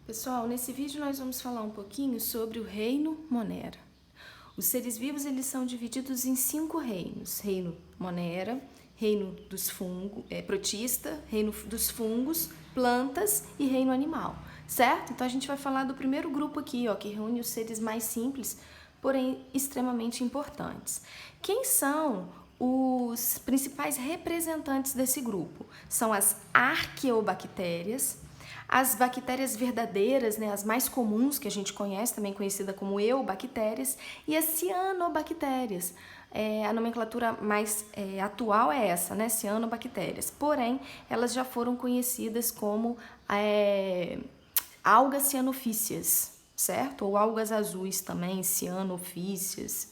Pessoal, nesse vídeo nós vamos falar um pouquinho sobre o reino Monera. Os seres vivos eles são divididos em 5 reinos: reino Monera, reino dos fungos, protista, reino dos fungos, plantas e reino animal, certo? Então a gente vai falar do primeiro grupo aqui, ó, que reúne os seres mais simples, porém extremamente importantes. Quem são os principais representantes desse grupo? São as arqueobactérias, as bactérias verdadeiras, né, as mais comuns que a gente conhece, também conhecida como eubactérias, e as cianobactérias. A nomenclatura mais atual é essa, né, cianobactérias. Porém, elas já foram conhecidas como algas cianofícias, certo? Ou algas azuis também, cianofícias.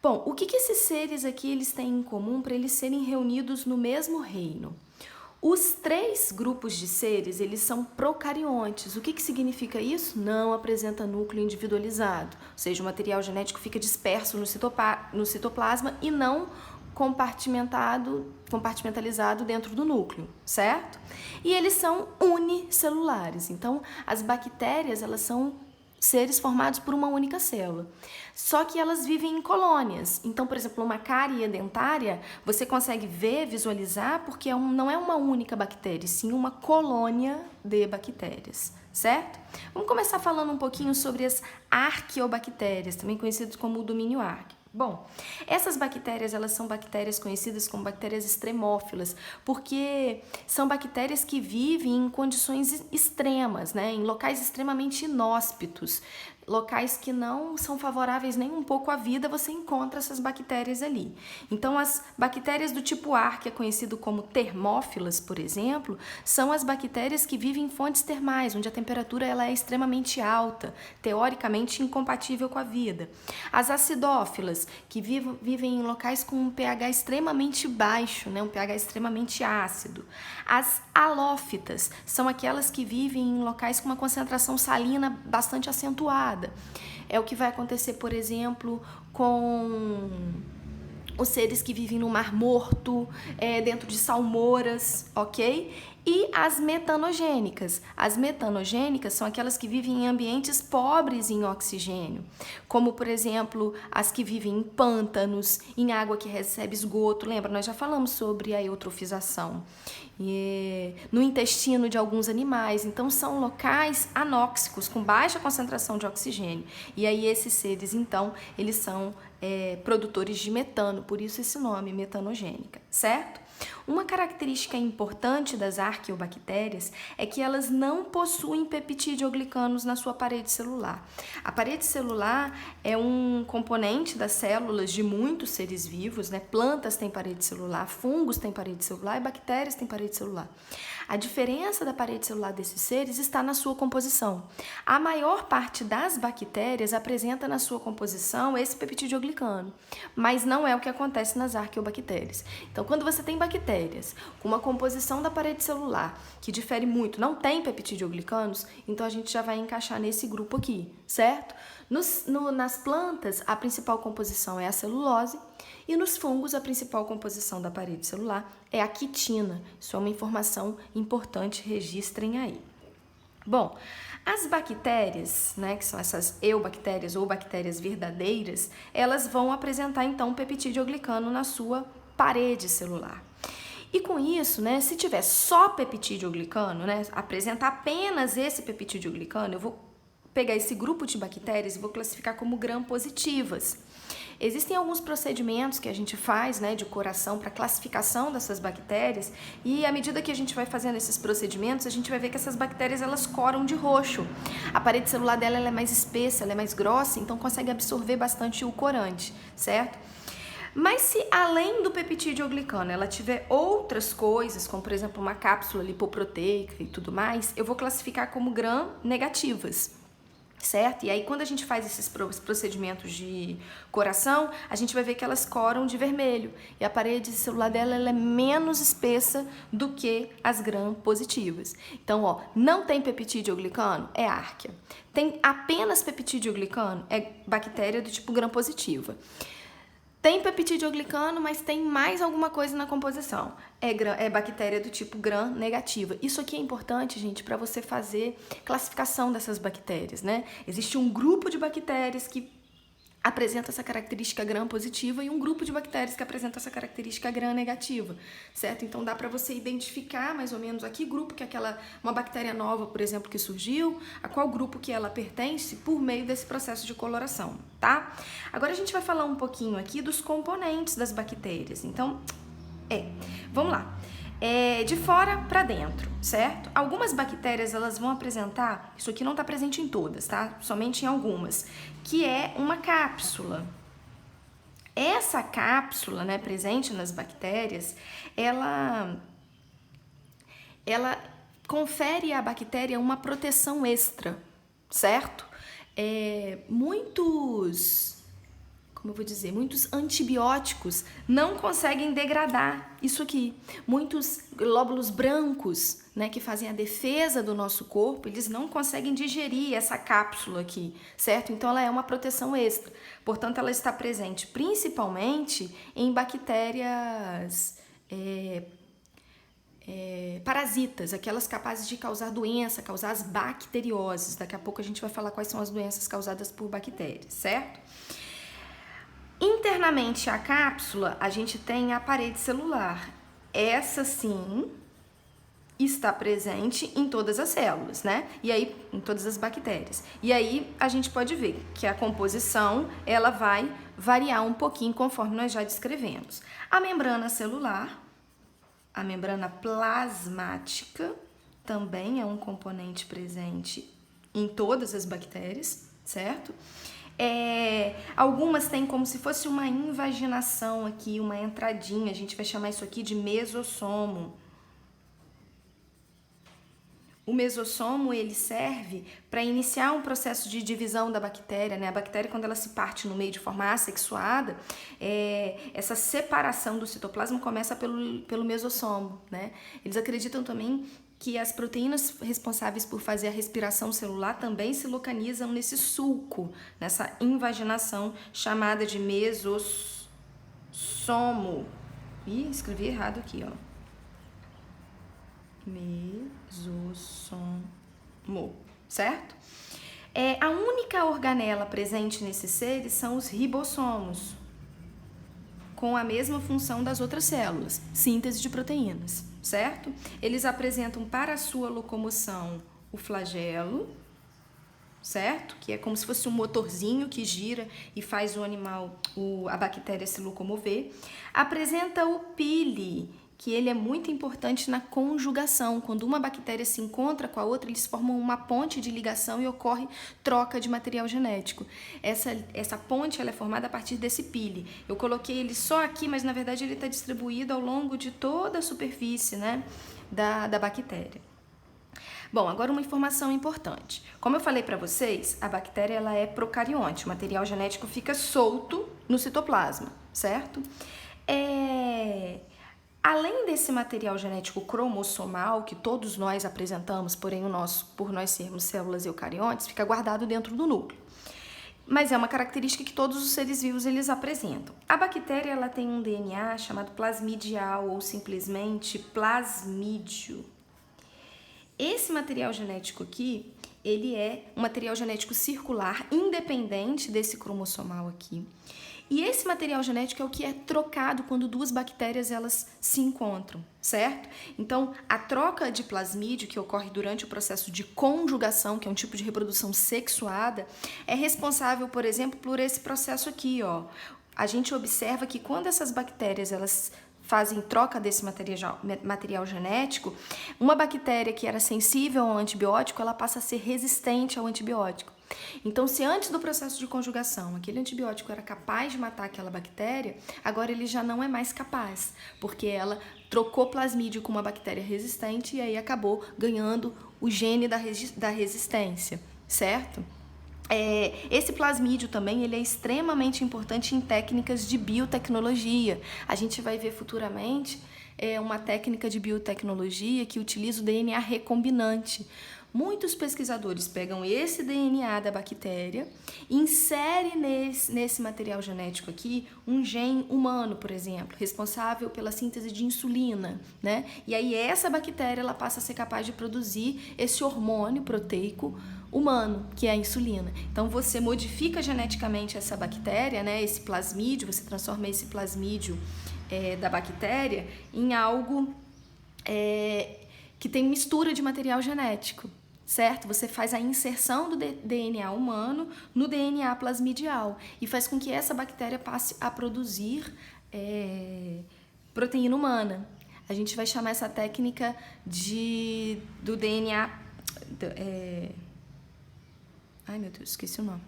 Bom, o que esses seres aqui eles têm em comum para eles serem reunidos no mesmo reino? Os 3 grupos de seres, eles são procariontes. O que significa isso? Não apresenta núcleo individualizado, ou seja, o material genético fica disperso no citoplasma e não compartimentalizado dentro do núcleo, certo? E eles são unicelulares. Então, as bactérias, elas são seres formados por uma única célula. Só que elas vivem em colônias. Então, por exemplo, uma cárie dentária, você consegue ver, visualizar, porque não é uma única bactéria, sim uma colônia de bactérias, certo? Vamos começar falando um pouquinho sobre as arqueobactérias, também conhecidas como o domínio arqueo. Bom, essas bactérias, elas são bactérias conhecidas como bactérias extremófilas, porque são bactérias que vivem em condições extremas, né, em locais extremamente inóspitos, locais que não são favoráveis nem um pouco à vida, você encontra essas bactérias ali. Então, as bactérias do tipo Arquea, conhecido como termófilas, por exemplo, são as bactérias que vivem em fontes termais, onde a temperatura ela é extremamente alta, teoricamente incompatível com a vida. As acidófilas, que vivem em locais com um pH extremamente baixo, né, um pH extremamente ácido. As halófitas são aquelas que vivem em locais com uma concentração salina bastante acentuada. É o que vai acontecer, por exemplo, com os seres que vivem no Mar Morto, dentro de salmouras, ok? E as metanogênicas. As metanogênicas são aquelas que vivem em ambientes pobres em oxigênio, como, por exemplo, as que vivem em pântanos, em água que recebe esgoto. Lembra, nós já falamos sobre a eutrofização. No intestino de alguns animais. Então, são locais anóxicos, com baixa concentração de oxigênio. E aí, esses seres, então, eles são produtores de metano, por isso esse nome, metanogênica, certo? Uma característica importante das arqueobactérias é que elas não possuem peptidioglicanos na sua parede celular. A parede celular é um componente das células de muitos seres vivos, né? Plantas têm parede celular, fungos têm parede celular e bactérias têm parede celular. A diferença da parede celular desses seres está na sua composição. A maior parte das bactérias apresenta na sua composição esse peptidioglicano, mas não é o que acontece nas arqueobactérias. Então, quando você tem bactérias com uma composição da parede celular que difere muito, não tem peptidioglicanos, então a gente já vai encaixar nesse grupo aqui, certo? Nas plantas, a principal composição é a celulose e nos fungos, a principal composição da parede celular é a quitina. Isso é uma informação importante, registrem aí. Bom, as bactérias, né, que são essas eubactérias ou bactérias verdadeiras, elas vão apresentar então um peptidioglicano na sua parede celular. E com isso, né, se tiver só peptidioglicano, né, apresentar apenas esse peptidioglicano, eu vou pegar esse grupo de bactérias e vou classificar como gram-positivas. Existem alguns procedimentos que a gente faz, né, de coração para classificação dessas bactérias, e à medida que a gente vai fazendo esses procedimentos, a gente vai ver que essas bactérias elas coram de roxo. A parede celular dela ela é mais espessa, ela é mais grossa, então consegue absorver bastante o corante, certo? Mas se além do peptidioglicano ela tiver outras coisas, como por exemplo uma cápsula lipoproteica e tudo mais, eu vou classificar como gram-negativas. Certo? E aí, quando a gente faz esses procedimentos de coração, a gente vai ver que elas coram de vermelho. E a parede celular dela ela é menos espessa do que as gram-positivas. Então, ó, não tem peptidioglicano? É Arquea. Tem apenas peptidioglicano? É bactéria do tipo gram-positiva. Tem peptidoglicano, mas tem mais alguma coisa na composição. É bactéria do tipo gram negativa. Isso aqui é importante, gente, para você fazer classificação dessas bactérias, né? Existe um grupo de bactérias que apresenta essa característica gram positiva e um grupo de bactérias que apresenta essa característica gram negativa, certo? Então dá para você identificar mais ou menos a que grupo que uma bactéria nova, por exemplo, que surgiu, a qual grupo que ela pertence por meio desse processo de coloração, tá? Agora a gente vai falar um pouquinho aqui dos componentes das bactérias. Então, vamos lá. De fora para dentro, certo? Algumas bactérias elas vão apresentar, isso aqui não está presente em todas, tá? Somente em algumas, que é uma cápsula. Essa cápsula, né, presente nas bactérias, ela confere à bactéria uma proteção extra, certo? Muitos antibióticos não conseguem degradar isso aqui. Muitos glóbulos brancos, né, que fazem a defesa do nosso corpo, eles não conseguem digerir essa cápsula aqui, certo? Então ela é uma proteção extra. Portanto, ela está presente principalmente em bactérias parasitas, aquelas capazes de causar doença, causar as bacterioses. Daqui a pouco a gente vai falar quais são as doenças causadas por bactérias, certo? Internamente a cápsula, a gente tem a parede celular. Essa sim está presente em todas as células, né? E aí, em todas as bactérias. E aí a gente pode ver que a composição, ela vai variar um pouquinho conforme nós já descrevemos. A membrana celular, a membrana plasmática, também é um componente presente em todas as bactérias, certo? Algumas têm como se fosse uma invaginação aqui, uma entradinha, a gente vai chamar isso aqui de mesossomo. O mesossomo, ele serve para iniciar um processo de divisão da bactéria, né? A bactéria, quando ela se parte no meio de forma assexuada, essa separação do citoplasma começa pelo mesossomo, né? Eles acreditam também que as proteínas responsáveis por fazer a respiração celular também se localizam nesse sulco, nessa invaginação chamada de mesossomo. Ih, escrevi errado aqui, ó. Mesossomo, certo? A única organela presente nesses seres são os ribossomos, com a mesma função das outras células, síntese de proteínas, certo? Eles apresentam para a sua locomoção o flagelo, certo? Que é como se fosse um motorzinho que gira e faz a bactéria se locomover. Apresenta o pili, que ele é muito importante na conjugação. Quando uma bactéria se encontra com a outra, eles formam uma ponte de ligação e ocorre troca de material genético. Essa ponte ela é formada a partir desse pili. Eu coloquei ele só aqui, mas na verdade ele está distribuído ao longo de toda a superfície, né, da bactéria. Bom, agora uma informação importante. Como eu falei para vocês, a bactéria ela é procarionte. O material genético fica solto no citoplasma, certo? Além desse material genético cromossomal que todos nós apresentamos, porém por nós sermos células eucariontes, fica guardado dentro do núcleo. Mas é uma característica que todos os seres vivos eles apresentam. A bactéria ela tem um DNA chamado plasmidial ou simplesmente plasmídio. Esse material genético aqui, ele é um material genético circular, independente desse cromossomal aqui. E esse material genético é o que é trocado quando duas bactérias elas se encontram, certo? Então, a troca de plasmídio que ocorre durante o processo de conjugação, que é um tipo de reprodução sexuada, é responsável, por exemplo, por esse processo aqui, ó. A gente observa que quando essas bactérias elas fazem troca desse material genético, uma bactéria que era sensível ao antibiótico, ela passa a ser resistente ao antibiótico. Então, se antes do processo de conjugação aquele antibiótico era capaz de matar aquela bactéria, agora ele já não é mais capaz, porque ela trocou plasmídio com uma bactéria resistente e aí acabou ganhando o gene da resistência, certo? Esse plasmídio também ele é extremamente importante em técnicas de biotecnologia. A gente vai ver futuramente uma técnica de biotecnologia que utiliza o DNA recombinante. Muitos pesquisadores pegam esse DNA da bactéria, inserem nesse material genético aqui um gene humano, por exemplo, responsável pela síntese de insulina, né? E aí essa bactéria ela passa a ser capaz de produzir esse hormônio proteico humano, que é a insulina. Então você modifica geneticamente essa bactéria, né? Esse plasmídio, você transforma esse plasmídio da bactéria em algo que tem mistura de material genético, certo? Você faz a inserção do DNA humano no DNA plasmidial e faz com que essa bactéria passe a produzir proteína humana. A gente vai chamar essa técnica do DNA... Ai, meu Deus, esqueci o nome.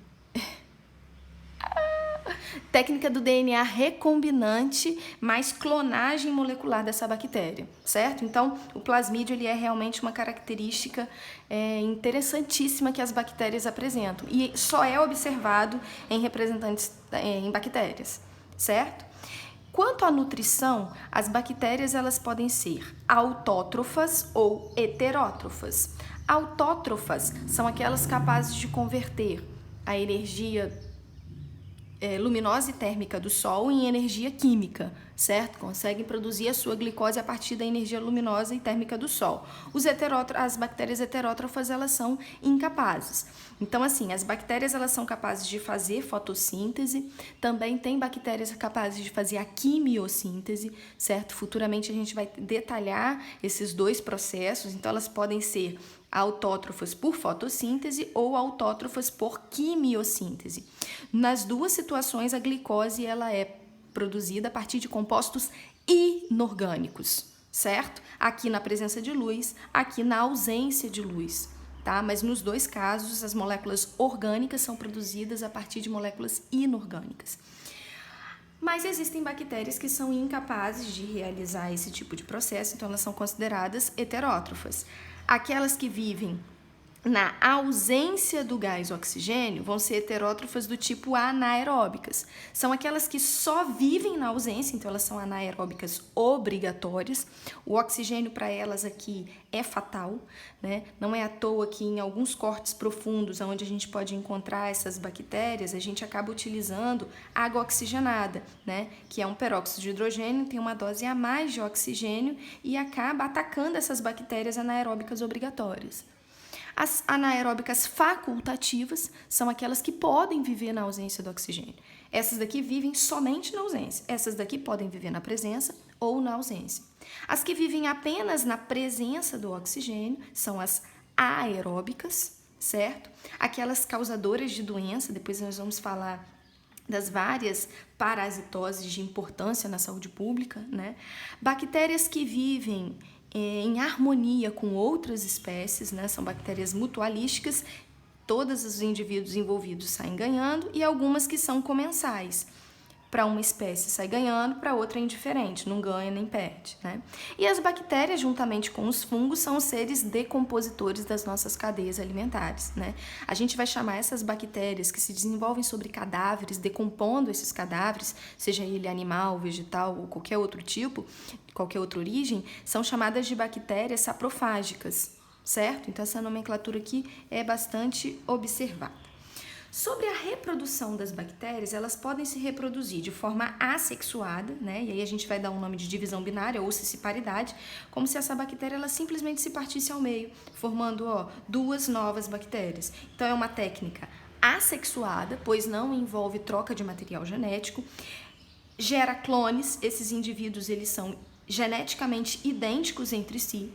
Técnica do DNA recombinante mais clonagem molecular dessa bactéria, certo? Então, o plasmídio ele é realmente uma característica interessantíssima que as bactérias apresentam e só é observado em bactérias, certo? Quanto à nutrição, as bactérias elas podem ser autótrofas ou heterótrofas. Autótrofas são aquelas capazes de converter a energia luminosa e térmica do Sol em energia química, certo? Conseguem produzir a sua glicose a partir da energia luminosa e térmica do Sol. As bactérias heterótrofas, elas são incapazes. Então, assim, as bactérias, elas são capazes de fazer fotossíntese, também tem bactérias capazes de fazer a quimiossíntese, certo? Futuramente a gente vai detalhar esses dois processos, então elas podem ser autótrofas por fotossíntese ou autótrofas por quimiossíntese. Nas duas situações, a glicose ela é produzida a partir de compostos inorgânicos, certo? Aqui na presença de luz, aqui na ausência de luz, tá? Mas nos dois casos, as moléculas orgânicas são produzidas a partir de moléculas inorgânicas. Mas existem bactérias que são incapazes de realizar esse tipo de processo, então elas são consideradas heterótrofas. Aquelas que vivem na ausência do gás oxigênio vão ser heterótrofas do tipo anaeróbicas. São aquelas que só vivem na ausência, então elas são anaeróbicas obrigatórias. O oxigênio para elas aqui é fatal, né? Não é à toa que em alguns cortes profundos, onde a gente pode encontrar essas bactérias, a gente acaba utilizando água oxigenada, né? Que é um peróxido de hidrogênio, tem uma dose a mais de oxigênio e acaba atacando essas bactérias anaeróbicas obrigatórias. As anaeróbicas facultativas são aquelas que podem viver na ausência do oxigênio. Essas daqui vivem somente na ausência. Essas daqui podem viver na presença ou na ausência. As que vivem apenas na presença do oxigênio são as aeróbicas, certo? Aquelas causadoras de doença, depois nós vamos falar das várias parasitoses de importância na saúde pública, né? Bactérias que vivem em harmonia com outras espécies, né? São bactérias mutualísticas, todos os indivíduos envolvidos saem ganhando e algumas que são comensais. Para uma espécie sai ganhando, para outra é indiferente, não ganha nem perde, né? E as bactérias, juntamente com os fungos, são os seres decompositores das nossas cadeias alimentares, né? A gente vai chamar essas bactérias que se desenvolvem sobre cadáveres, decompondo esses cadáveres, seja ele animal, vegetal ou qualquer outro tipo, qualquer outra origem, são chamadas de bactérias saprofágicas, certo? Então essa nomenclatura aqui é bastante observada. Sobre a reprodução das bactérias, elas podem se reproduzir de forma assexuada, né? E aí a gente vai dar um nome de divisão binária ou cisparidade, como se essa bactéria ela simplesmente se partisse ao meio, formando duas novas bactérias. Então é uma técnica assexuada, pois não envolve troca de material genético, gera clones, esses indivíduos eles são geneticamente idênticos entre si.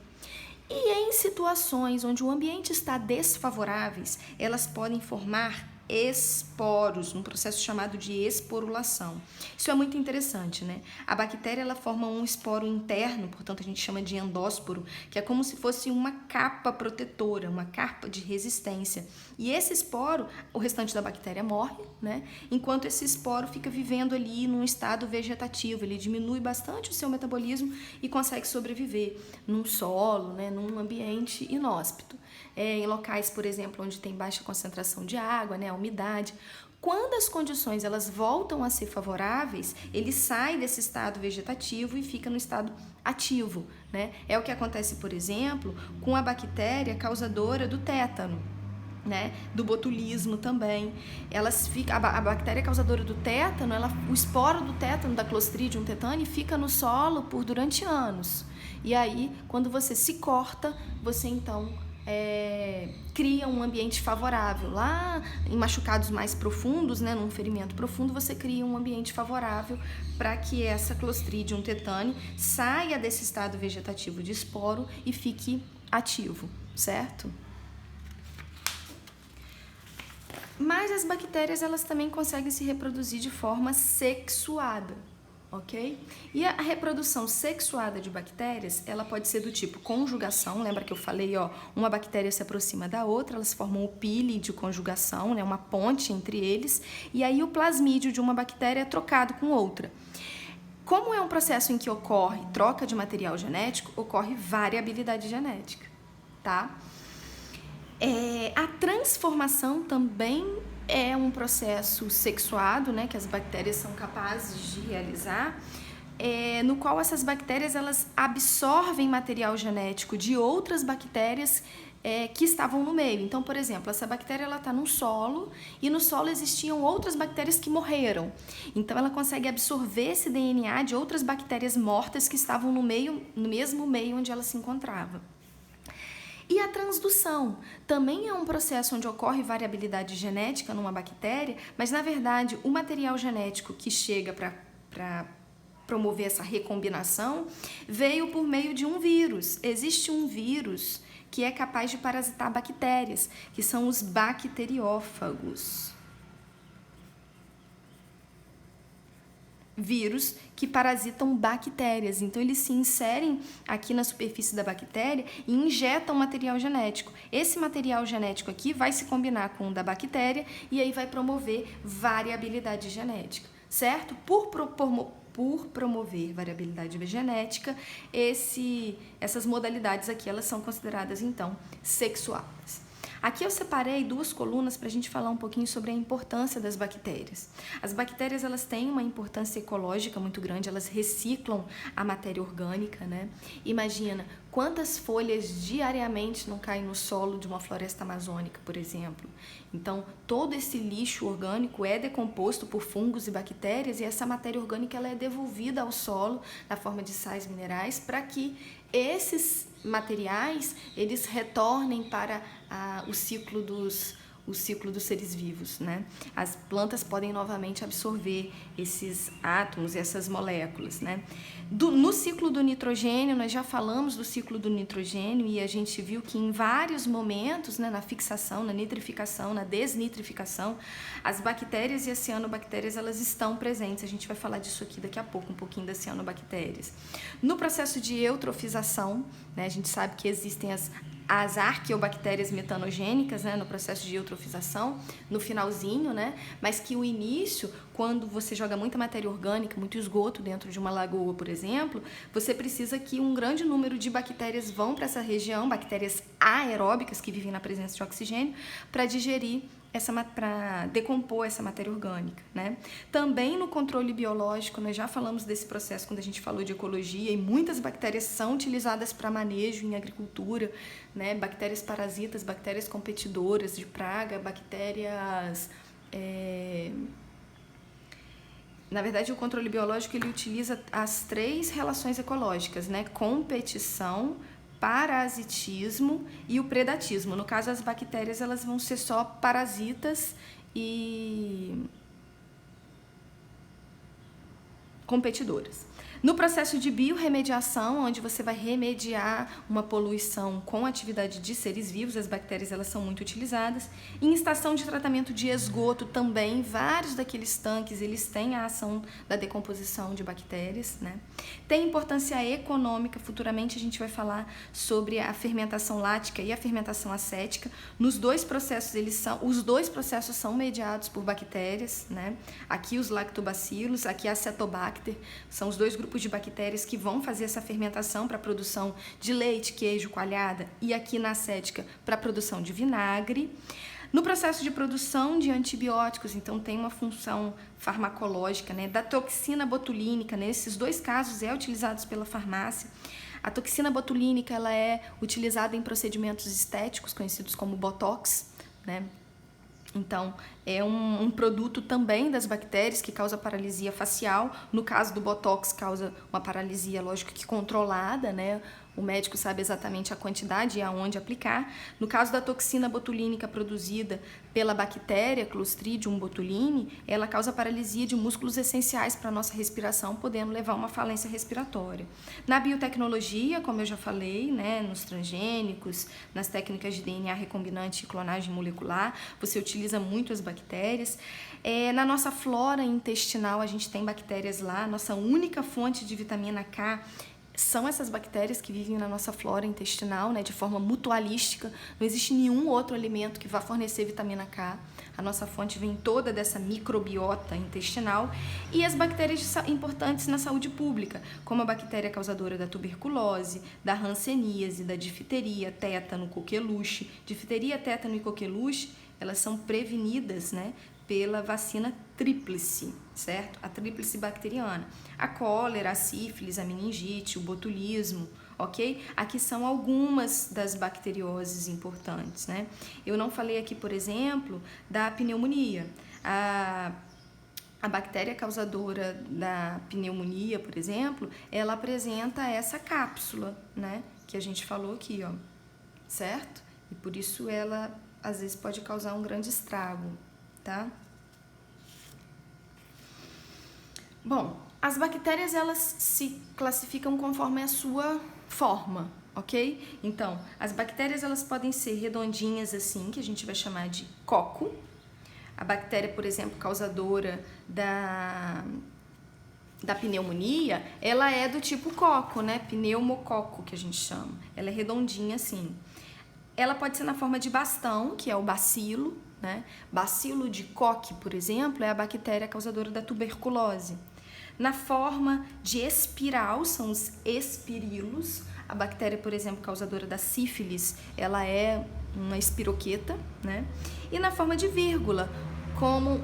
E em situações onde o ambiente está desfavorável, elas podem formar esporos, um processo chamado de esporulação. Isso é muito interessante, né? A bactéria ela forma um esporo interno, portanto a gente chama de endósporo, que é como se fosse uma capa protetora, uma capa de resistência. E esse esporo, o restante da bactéria morre, né? Enquanto esse esporo fica vivendo ali num estado vegetativo, ele diminui bastante o seu metabolismo e consegue sobreviver num solo, né? Num ambiente inóspito. Em locais, por exemplo, onde tem baixa concentração de água, né? A umidade. quando as condições elas voltam a ser favoráveis, ele sai desse estado vegetativo e fica no estado ativo, né? É o que acontece, por exemplo, com a bactéria causadora do tétano, né? Do botulismo também. A bactéria causadora do tétano, o esporo do tétano, da Clostridium tetani, fica no solo durante anos. E aí, quando você se corta, você então cria um ambiente favorável. Lá em machucados mais profundos, né, num ferimento profundo, você cria um ambiente favorável para que essa Clostridium tetani saia desse estado vegetativo de esporo e fique ativo, certo? Mas as bactérias, elas também conseguem se reproduzir de forma sexuada, ok? E a reprodução sexuada de bactérias, ela pode ser do tipo conjugação. Lembra que eu falei, ó, uma bactéria se aproxima da outra, elas formam o pile de conjugação, né, uma ponte entre eles, e aí o plasmídio de uma bactéria é trocado com outra. Como é um processo em que ocorre troca de material genético, ocorre variabilidade genética, tá? A transformação também é um processo sexuado, né, que as bactérias são capazes de realizar, no qual essas bactérias elas absorvem material genético de outras bactérias que estavam no meio. Então, por exemplo, essa bactéria ela está no solo e no solo existiam outras bactérias que morreram. Então, ela consegue absorver esse DNA de outras bactérias mortas que estavam no mesmo meio onde ela se encontrava. E a transdução também é um processo onde ocorre variabilidade genética numa bactéria, mas na verdade o material genético que chega para promover essa recombinação veio por meio de um vírus. Existe um vírus que é capaz de parasitar bactérias, que são os bacteriófagos. Vírus que parasitam bactérias. Então, eles se inserem aqui na superfície da bactéria e injetam material genético. Esse material genético aqui vai se combinar com o da bactéria e aí vai promover variabilidade genética, certo? Por promover variabilidade genética, essas modalidades aqui, elas são consideradas, então, sexuais. Aqui eu separei duas colunas para a gente falar um pouquinho sobre a importância das bactérias. As bactérias, elas têm uma importância ecológica muito grande, elas reciclam a matéria orgânica, né? Imagina quantas folhas diariamente não caem no solo de uma floresta amazônica, por exemplo. Então, todo esse lixo orgânico é decomposto por fungos e bactérias e essa matéria orgânica ela é devolvida ao solo na forma de sais minerais para que esses materiais eles retornem para o ciclo dos seres vivos, né? As plantas podem novamente absorver esses átomos, essas moléculas, né? No ciclo do nitrogênio, nós já falamos do ciclo do nitrogênio e a gente viu que em vários momentos, né, na fixação, na nitrificação, na desnitrificação, as bactérias e as cianobactérias, elas estão presentes. A gente vai falar disso aqui daqui a pouco, um pouquinho das cianobactérias. No processo de eutrofização, né, a gente sabe que existem as arqueobactérias metanogênicas, né, no processo de eutrofização, no finalzinho, né, mas que o início, quando você joga muita matéria orgânica, muito esgoto dentro de uma lagoa, por exemplo, você precisa que um grande número de bactérias vão para essa região, bactérias aeróbicas que vivem na presença de oxigênio, para digerir para decompor essa matéria orgânica, né? Também no controle biológico, nós já falamos desse processo quando a gente falou de ecologia e muitas bactérias são utilizadas para manejo em agricultura, né? Bactérias parasitas, bactérias competidoras de praga, bactérias... Na verdade, o controle biológico ele utiliza as 3 relações ecológicas, né? Competição, parasitismo e o predatismo. No caso, as bactérias elas vão ser só parasitas e competidoras. No processo de biorremediação, onde você vai remediar uma poluição com atividade de seres vivos, as bactérias elas são muito utilizadas. Em estação de tratamento de esgoto também, vários daqueles tanques eles têm a ação da decomposição de bactérias, né? Tem importância econômica, futuramente a gente vai falar sobre a fermentação lática e a fermentação acética. Nos dois processos, os dois processos são mediados por bactérias, né? Aqui os lactobacilos, aqui a Acetobacter, são os dois grupos de bactérias que vão fazer essa fermentação para a produção de leite, queijo, coalhada, e aqui na acética para a produção de vinagre. No processo de produção de antibióticos, então tem uma função farmacológica, né, da toxina botulínica, nesses dois casos é utilizada pela farmácia. A toxina botulínica, ela é utilizada em procedimentos estéticos conhecidos como botox, né? Então, é um produto também das bactérias que causa paralisia facial. No caso do botox, causa uma paralisia, lógico que controlada, né? O médico sabe exatamente a quantidade e aonde aplicar. No caso da toxina botulínica produzida pela bactéria Clostridium botulinum, ela causa paralisia de músculos essenciais para a nossa respiração, podendo levar a uma falência respiratória. Na biotecnologia, como eu já falei, né, nos transgênicos, nas técnicas de DNA recombinante e clonagem molecular, você utiliza muito as bactérias. Na nossa flora intestinal, a gente tem bactérias lá, nossa única fonte de vitamina K são essas bactérias que vivem na nossa flora intestinal, né, de forma mutualística. Não existe nenhum outro alimento que vá fornecer vitamina K. A nossa fonte vem toda dessa microbiota intestinal. E as bactérias importantes na saúde pública, como a bactéria causadora da tuberculose, da hanseníase, da difteria, tétano, coqueluche. Difteria, tétano e coqueluche, elas são prevenidas, né, pela vacina tríplice, certo? A tríplice bacteriana. A cólera, a sífilis, a meningite, o botulismo, ok? Aqui são algumas das bacterioses importantes, né? Eu não falei aqui, por exemplo, da pneumonia. A bactéria causadora da pneumonia, por exemplo, ela apresenta essa cápsula, né? Que a gente falou aqui, ó, certo? E por isso ela, às vezes, pode causar um grande estrago, tá? Bom, as bactérias, elas se classificam conforme a sua forma, ok? Então, as bactérias, elas podem ser redondinhas assim, que a gente vai chamar de coco. A bactéria, por exemplo, causadora da pneumonia, ela é do tipo coco, né? Pneumococo, que a gente chama. Ela é redondinha assim. Ela pode ser na forma de bastão, que é o bacilo, né? Bacilo de Koch, por exemplo, é a bactéria causadora da tuberculose. Na forma de espiral, são os espirilos. A bactéria, por exemplo, causadora da sífilis, ela é uma espiroqueta, né? E na forma de vírgula, como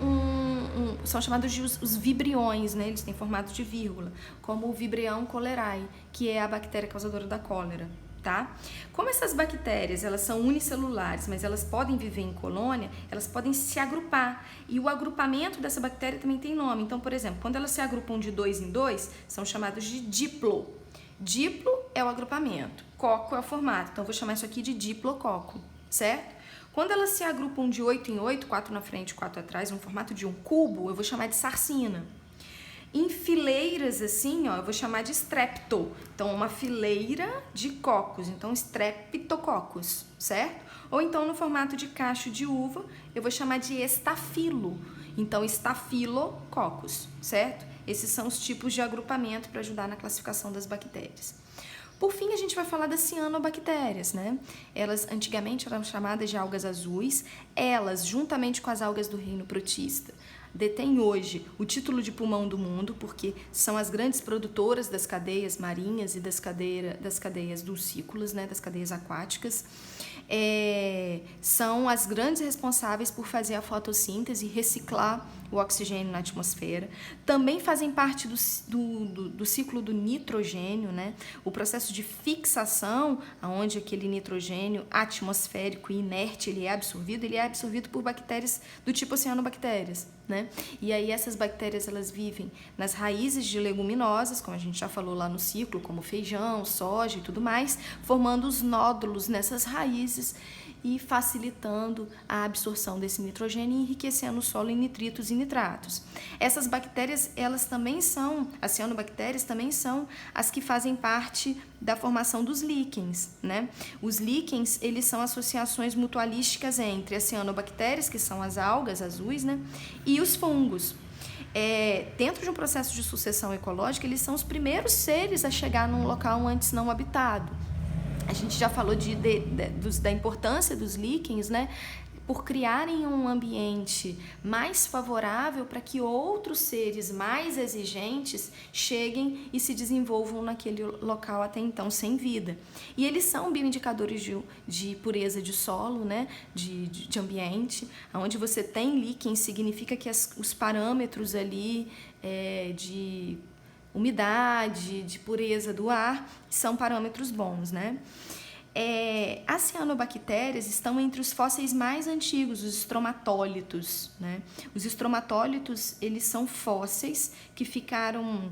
são chamados de os vibriões, né? Eles têm formato de vírgula, como o Vibrio cholerae, que é a bactéria causadora da cólera. Tá? Como essas bactérias, elas são unicelulares, mas elas podem viver em colônia, elas podem se agrupar. E o agrupamento dessa bactéria também tem nome. Então, por exemplo, quando elas se agrupam de 2 em 2, são chamados de diplo. Diplo é o agrupamento, coco é o formato. Então, eu vou chamar isso aqui de diplococo, certo? Quando elas se agrupam de 8 em 8, 4 na frente, 4 atrás, no formato de um cubo, eu vou chamar de sarcina. Em fileiras, assim, ó, eu vou chamar de strepto. Então, uma fileira de cocos. Então, streptococcus, certo? Ou então, no formato de cacho de uva, eu vou chamar de estafilo. Então, estafilococcus, certo? Esses são os tipos de agrupamento para ajudar na classificação das bactérias. Por fim, a gente vai falar das cianobactérias, né? Elas antigamente eram chamadas de algas azuis. Elas, juntamente com as algas do reino protista, detém hoje o título de pulmão do mundo, porque são as grandes produtoras das cadeias marinhas e das cadeias dulcícolas, né, das cadeias aquáticas. São as grandes responsáveis por fazer a fotossíntese e reciclar o oxigênio na atmosfera. Também fazem parte do ciclo do nitrogênio, né? O processo de fixação, onde aquele nitrogênio atmosférico e inerte ele é absorvido por bactérias do tipo cianobactérias, né? E aí essas bactérias, elas vivem nas raízes de leguminosas, como a gente já falou lá no ciclo, como feijão, soja e tudo mais, formando os nódulos nessas raízes e facilitando a absorção desse nitrogênio e enriquecendo o solo em nitritos e nitratos. Essas bactérias, elas também são, as cianobactérias também são as que fazem parte da formação dos líquens, né? Os líquens, eles são associações mutualísticas entre as cianobactérias, que são as algas azuis, né? E os fungos. Dentro de um processo de sucessão ecológica, eles são os primeiros seres a chegar num local antes não habitado. A gente já falou da importância dos líquens, né? por criarem um ambiente mais favorável para que outros seres mais exigentes cheguem e se desenvolvam naquele local até então sem vida. E eles são bioindicadores de pureza de solo, né? de ambiente, onde você tem líquen, significa que os parâmetros ali de umidade, de pureza do ar, são parâmetros bons, né? As cianobactérias estão entre os fósseis mais antigos, os estromatólitos, né? Os estromatólitos, eles são fósseis que ficaram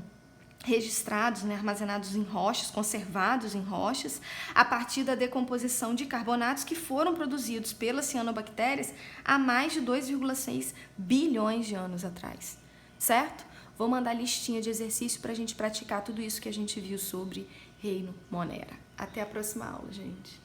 registrados, né, armazenados em rochas, conservados em rochas, a partir da decomposição de carbonatos que foram produzidos pelas cianobactérias há mais de 2,6 bilhões de anos atrás, certo? Vou mandar listinha de exercício para a gente praticar tudo isso que a gente viu sobre Reino Monera. Até a próxima aula, gente.